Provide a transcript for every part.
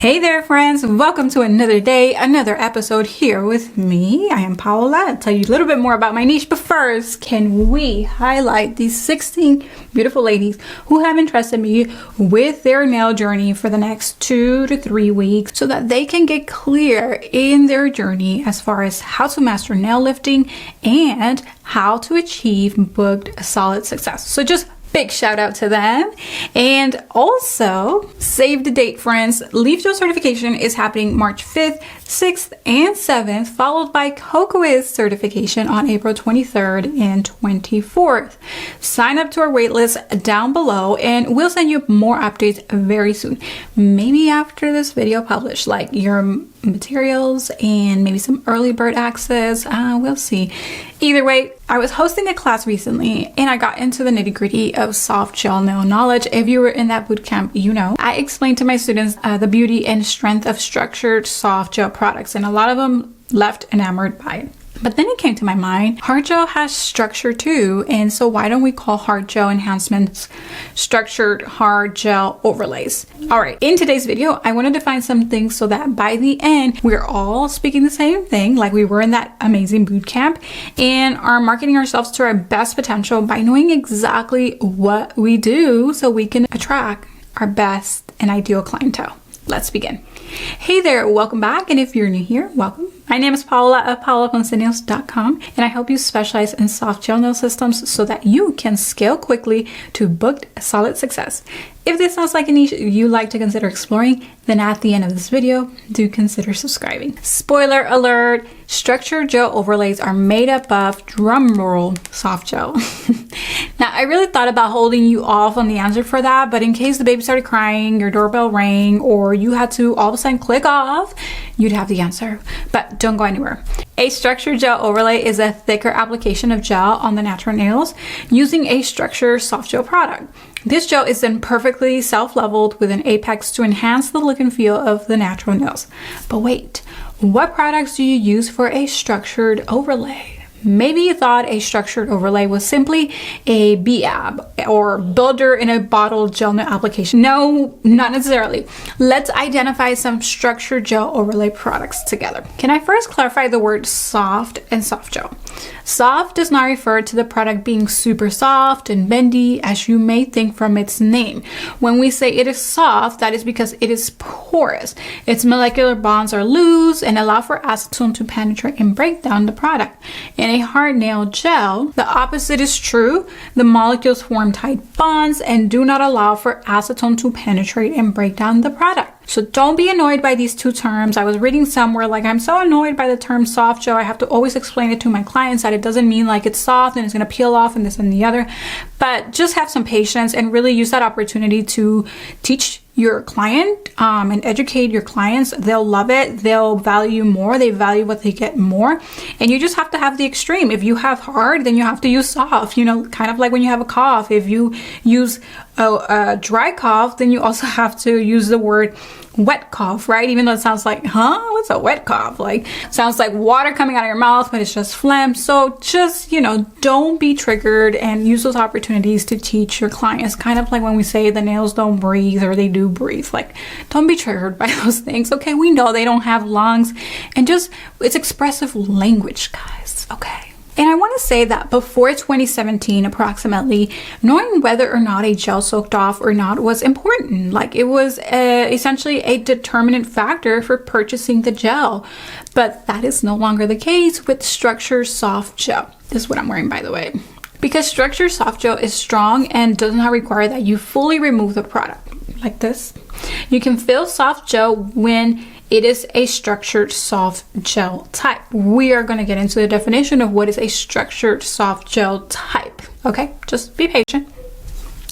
Hey there friends, welcome to another day, another episode here with me. I am Paola. I'll tell you a little bit more about my niche, but first, can we highlight these 16 beautiful ladies who have entrusted me with their nail journey for the next 2 to 3 weeks so that they can get clear in their journey as far as how to master nail lifting and how to achieve booked solid success. So just big shout out to them. And also, save the date, friends. Leafgel certification is happening March 5th, 6th, and 7th, followed by Kokoist certification on April 23rd and 24th. Sign up to our waitlist down below and we'll send you more updates very soon. Maybe after this video published, like your materials and maybe some early bird access. We'll see. Either way, I was hosting a class recently and I got into the nitty-gritty of soft gel nail knowledge. If you were in that bootcamp, you know. I explained to my students the beauty and strength of structured soft gel products, and a lot of them left enamored by it. But then it came to my mind, hard gel has structure too, and so why don't we call hard gel enhancements structured hard gel overlays? Alright, in today's video, I want to define some things so that by the end, we're all speaking the same thing like we were in that amazing boot camp and are marketing ourselves to our best potential by knowing exactly what we do so we can attract our best and ideal clientele. Let's begin. Hey there, welcome back, and if you're new here, welcome. My name is Paola of PaolaPonceNails.com, and I help you specialize in soft gel nail systems so that you can scale quickly to booked solid success. If this sounds like a niche you like to consider exploring, then at the end of this video, do consider subscribing. Spoiler alert, structured gel overlays are made up of, drumroll, soft gel. Now, I really thought about holding you off on the answer for that, but in case the baby started crying, your doorbell rang, or you had to all of a sudden click off, you'd have the answer. But don't go anywhere. A structured gel overlay is a thicker application of gel on the natural nails using a structured soft gel product. This gel is then perfectly self-leveled with an apex to enhance the look and feel of the natural nails. But wait, what products do you use for a structured overlay? Maybe you thought a structured overlay was simply a BAB or builder in a bottle gel nail application. No, not necessarily. Let's identify some structured gel overlay products together. Can I first clarify the word soft and soft gel? Soft does not refer to the product being super soft and bendy as you may think from its name. When we say it is soft, that is because it is porous. Its molecular bonds are loose and allow for acetone to penetrate and break down the product. In a hard nail gel, the opposite is true. The molecules form tight bonds and do not allow for acetone to penetrate and break down the product. So don't be annoyed by these two terms. I was reading somewhere like, I'm so annoyed by the term soft gel. I have to always explain it to my clients that it doesn't mean like it's soft and it's going to peel off and this and the other. But just have some patience and really use that opportunity to teach your client and educate your clients. They'll love it. They'll value more. They value what they get more. And you just have to have the extreme. If you have hard, then you have to use soft, you know, kind of like when you have a cough. If you use a dry cough, then you also have to use the word wet cough, right? Even though it sounds like, what's a wet cough? Like, sounds like water coming out of your mouth, but it's just phlegm. So just, you know, don't be triggered and use those opportunities to teach your clients. Kind of like when we say the nails don't breathe or they do breathe. Like, don't be triggered by those things. Okay, we know they don't have lungs, and just, it's expressive language, guys. Okay. And I want to say that before 2017, approximately, knowing whether or not a gel soaked off or not was important. Like, it was essentially a determinant factor for purchasing the gel. But that is no longer the case with structured soft gel. This is what I'm wearing, by the way. Because structured soft gel is strong and does not require that you fully remove the product. Like this. You can feel soft gel when it is a structured soft gel type. We are going to get into the definition of what is a structured soft gel type. Okay, just be patient.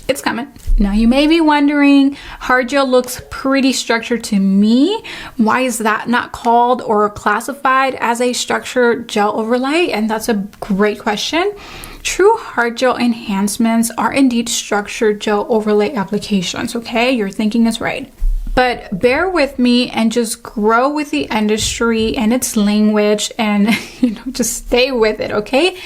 It's coming. Now you may be wondering, hard gel looks pretty structured to me. Why is that not called or classified as a structured gel overlay? And that's a great question. True hard gel enhancements are indeed structured gel overlay applications, okay? Your thinking is right. But bear with me and just grow with the industry and its language and, you know, just stay with it, okay?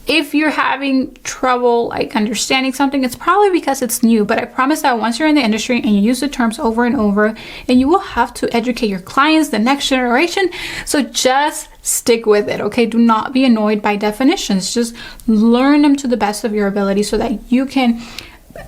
If you're having trouble like understanding something, it's probably because it's new, but I promise that once you're in the industry and you use the terms over and over, and you will have to educate your clients, the next generation. So just stick with it, okay? Do not be annoyed by definitions. Just learn them to the best of your ability so that you can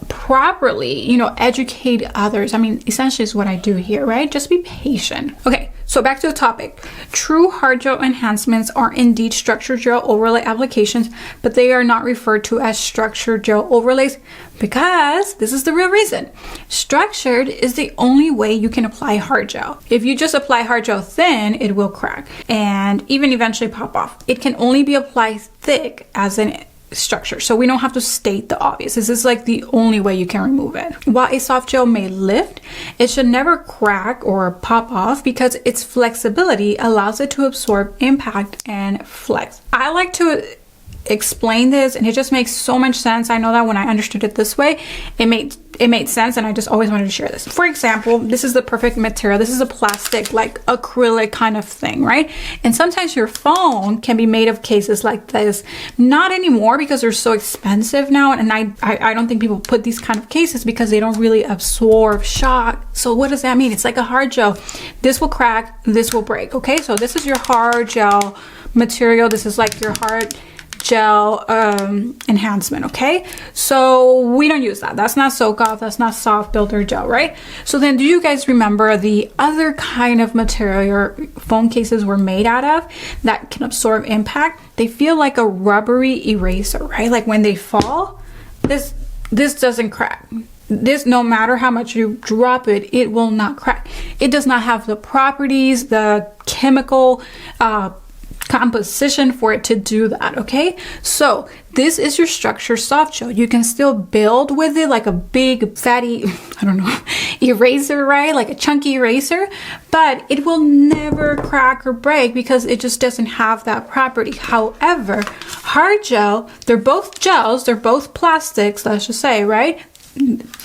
properly, you know, educate others. I mean, essentially is what I do here, right? Just be patient. Okay, so back to the topic. True hard gel enhancements are indeed structured gel overlay applications, but they are not referred to as structured gel overlays because this is the real reason. Structured is the only way you can apply hard gel. If you just apply hard gel thin, it will crack and even eventually pop off. It can only be applied thick as an structure, so we don't have to state the obvious. This is like the only way you can remove it. While a soft gel may lift, it should never crack or pop off because its flexibility allows it to absorb impact and flex. I like to explain this and it just makes so much sense. I know that when I understood it this way, it made sense, and I just always wanted to share this. For example, this is the perfect material. This is a plastic, like acrylic kind of thing, right? And sometimes your phone can be made of cases like this. Not anymore because they're so expensive now, and I don't think people put these kind of cases because they don't really absorb shock. So what does that mean? It's like a hard gel. This will crack, this will break, okay? So this is your hard gel material. This is like your hard gel enhancement, okay? So we don't use that. That's not soak off, that's not soft builder gel, right? So then do you guys remember the other kind of material your phone cases were made out of that can absorb impact? They feel like a rubbery eraser, right? Like when they fall, this doesn't crack. This, no matter how much you drop it, it will not crack. It does not have the properties, the chemical composition for it to do that, okay? So this is your structure soft gel. You can still build with it like a big fatty, I don't know, eraser, right? Like a chunky eraser, but it will never crack or break because it just doesn't have that property. However, hard gel, they're both gels, they're both plastics, let's just say, right?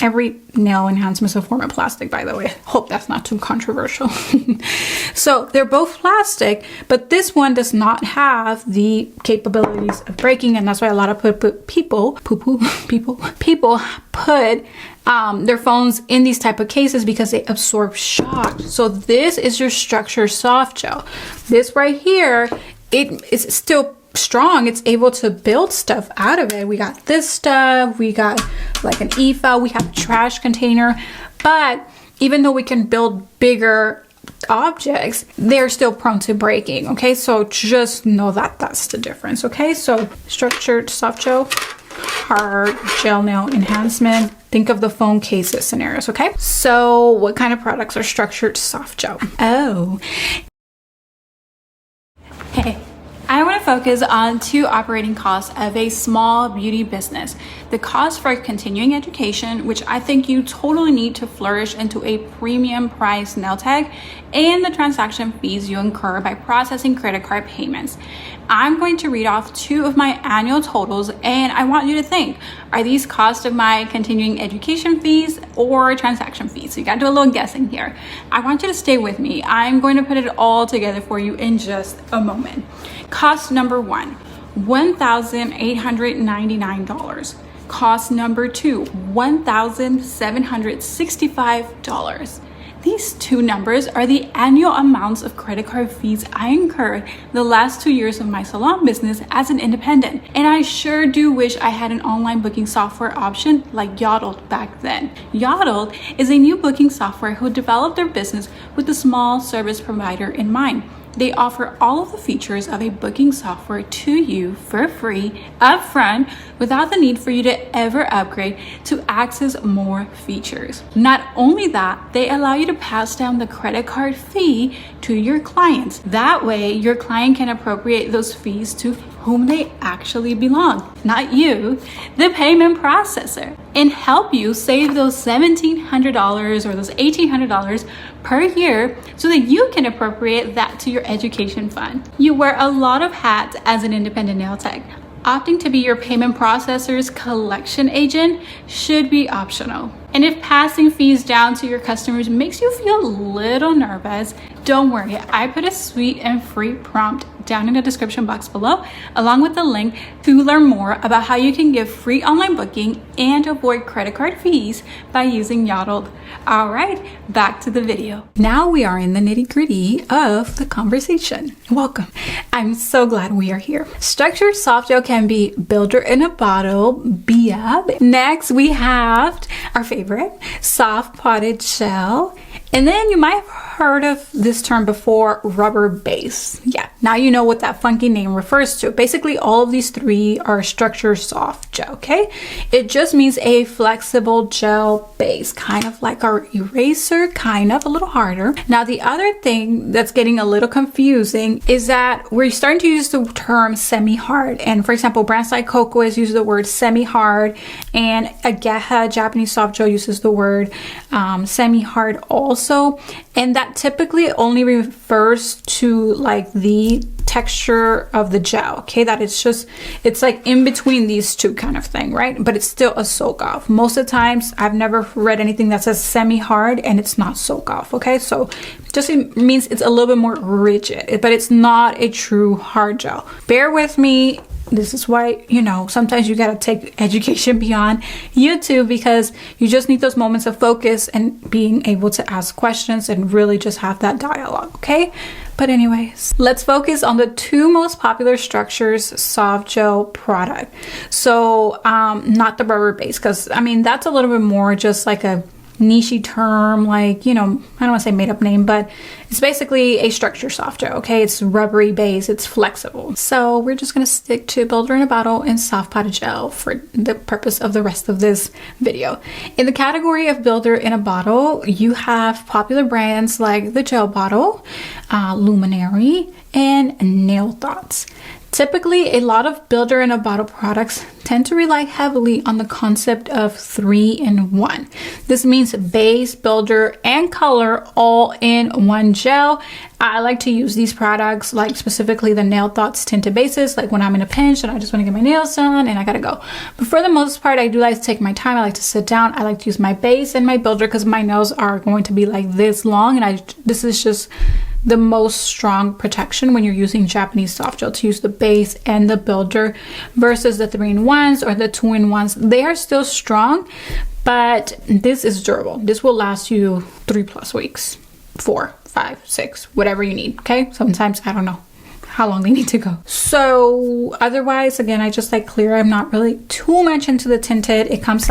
Every nail enhancement is a form of plastic, by the way. Hope that's not too controversial. So they're both plastic, but this one does not have the capabilities of breaking, and that's why a lot of people put their phones in these type of cases because they absorb shock. So this is your structure soft gel. This right here, it is still strong. It's able to build stuff out of it. We got this stuff, we got like an e-file, we have a trash container, but even though we can build bigger objects, they're still prone to breaking, okay? So just know that that's the difference, okay? So structured soft gel, hard gel nail enhancement. Think of the phone cases scenarios, okay? So what kind of products are structured soft gel? Oh, hey, I want to focus on two operating costs of a small beauty business. The cost for continuing education, which I think you totally need to flourish into a premium price nail tech, and the transaction fees you incur by processing credit card payments. I'm going to read off two of my annual totals, and I want you to think, are these costs of my continuing education fees or transaction fees? So you got to do a little guessing here. I want you to stay with me. I'm going to put it all together for you in just a moment. Cost number one, $1,899. Cost number two, $1,765. These two numbers are the annual amounts of credit card fees I incurred the last 2 years of my salon business as an independent. And I sure do wish I had an online booking software option like Yottled back then. Yottled is a new booking software who developed their business with a small service provider in mind. They offer all of the features of a booking software to you for free upfront without the need for you to ever upgrade to access more features. Not only that, they allow you to pass down the credit card fee to your clients. That way, your client can appropriate those fees to whom they actually belong, not you, the payment processor, and help you save those $1,700 or those $1,800 per year so that you can appropriate that to your education fund. You wear a lot of hats as an independent nail tech. Opting to be your payment processor's collection agent should be optional. And if passing fees down to your customers makes you feel a little nervous, don't worry, I put a sweet and free prompt down in the description box below, along with the link to learn more about how you can give free online booking and avoid credit card fees by using Yottled. All right, back to the video. Now we are in the nitty-gritty of the conversation. Welcome. I'm so glad we are here. Structured soft gel can be builder in a bottle, BF. Next, we have our favorite, soft potted gel. And then you might have heard of this term before, rubber base. Yeah, now you know what that funky name refers to. Basically, all of these three are structured soft gel, okay? It just means a flexible gel base, kind of like our eraser, kind of a little harder. Now, the other thing that's getting a little confusing is that we're starting to use the term semi-hard. And for example, brands like Kokoist use the word semi-hard, and Leafgel Japanese soft gel uses the word semi-hard also. And that typically only refers to like the texture of the gel, okay? That it's like in between these two kind of thing, right? But it's still a soak off. Most of the times I've never read anything that says semi-hard and it's not soak off, okay? So just it means it's a little bit more rigid, but it's not a true hard gel. Bear with me. This is why, you know, sometimes you gotta take education beyond YouTube, because you just need those moments of focus and being able to ask questions and really just have that dialogue, okay? But anyways, let's focus on the two most popular structures soft gel product. So not the rubber base, because I mean, that's a little bit more just like a niche term, like, you know, I don't want to say made up name, but it's basically a structured soft gel, okay? It's rubbery base, it's flexible. So we're just going to stick to builder in a bottle and soft potted gel for the purpose of the rest of this video. In the category of builder in a bottle, you have popular brands like the Gel Bottle, Luminary, and Nail Thoughts. Typically, a lot of builder in a bottle products tend to rely heavily on the concept of 3-in-1. This means base, builder, and color all in one gel. I like to use these products, like specifically the Nail Thoughts tinted bases, like when I'm in a pinch and I just want to get my nails done and I gotta go. But for the most part, I do like to take my time. I like to sit down. I like to use my base and my builder because my nails are going to be like this long, and this is just the most strong protection when you're using Japanese soft gel, to use the base and the builder versus the 3-in-1s or the 2-in-1s. They are still strong, but this is durable. This will last you 3+ weeks, 4, 5, 6, whatever you need, okay? Sometimes I don't know how long they need to go. So otherwise, again, I just like clear. I'm not really too much into the tinted. It comes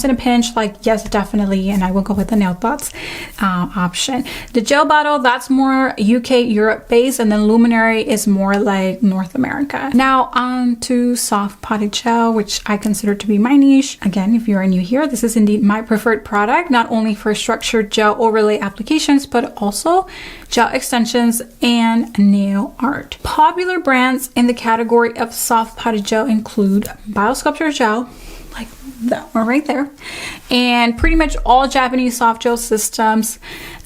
in a pinch, like, yes, definitely, and I will go with the Nail Thoughts option. The Gel Bottle, that's more UK Europe based, and then Luminary is more like North America. Now on to soft potted gel, which I consider to be my niche. Again, if you are new here, this is indeed my preferred product, not only for structured gel overlay applications, but also gel extensions and nail art. Popular brands in the category of soft potted gel include Biosculpture Gel, like that one right there, and pretty much all Japanese soft gel systems.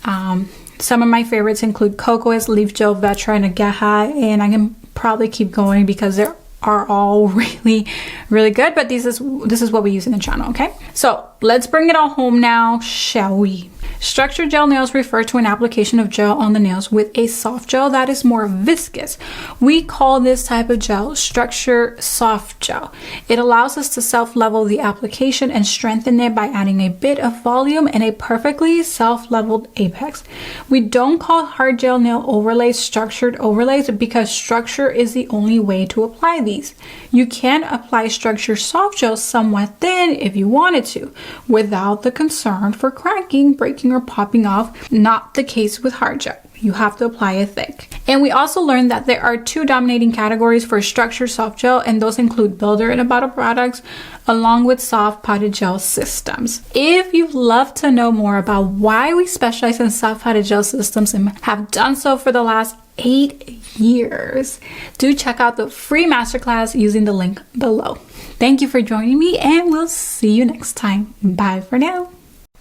Some of my favorites include Kokoist, Leafgel, Vetra, and Nahlynails, and I can probably keep going because they're all really good, but this is what we use in the channel, okay? So let's bring it all home now, shall we? Structured gel nails refer to an application of gel on the nails with a soft gel that is more viscous. We call this type of gel structured soft gel. It allows us to self-level the application and strengthen it by adding a bit of volume and a perfectly self-leveled apex. We don't call hard gel nail overlays structured overlays because structure is the only way to apply these. You can apply structured soft gel somewhat thin if you wanted to, without the concern for cracking, breaking, or popping off. Not the case with hard gel. You have to apply it thick. And we also learned that there are two dominating categories for structured soft gel, and those include builder in a bottle products along with soft potted gel systems. If you'd love to know more about why we specialize in soft potted gel systems and have done so for the last 8 years, do check out the free masterclass using the link below. Thank you for joining me, and we'll see you next time. Bye for now.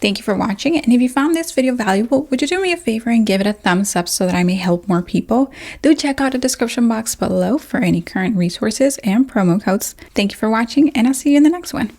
Thank you for watching, and if you found this video valuable, would you do me a favor and give it a thumbs up so that I may help more people? Do check out the description box below for any current resources and promo codes. Thank you for watching, and I'll see you in the next one.